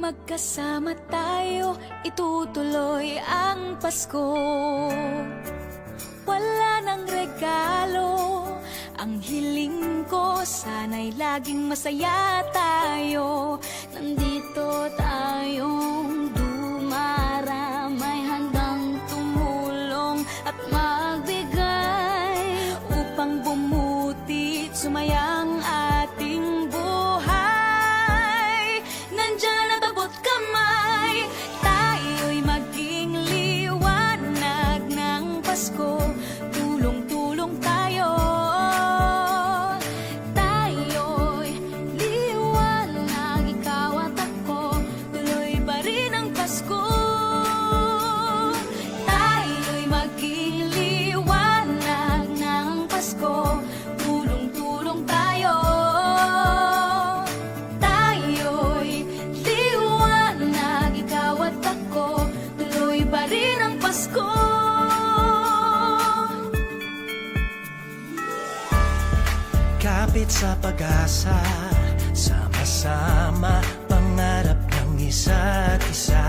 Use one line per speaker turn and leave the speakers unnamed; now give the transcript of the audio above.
magkasama tayo, itutuloy ang Pasko. Wala nang regalo, ang hiling ko, sana'y laging masaya tayo. Nandito tayong dumaramay, handang tumulong at magbigay upang bumuti, sumayang ating buhay. Nandyan at abot kamay, tayo'y maging liwanag ng Pasko. Tulong-tulong tayo, tayo'y liwanag, ikaw at ako, tuloy pa rin ang Pasko. Tayo'y maging liwanag ng Pasko. Tulong-tulong tayo, tayo'y liwanag, ikaw at ako, tuloy pa rin ang Pasko.
Kapit sa pag-asa, sama-sama, pangarap ng isa't isa.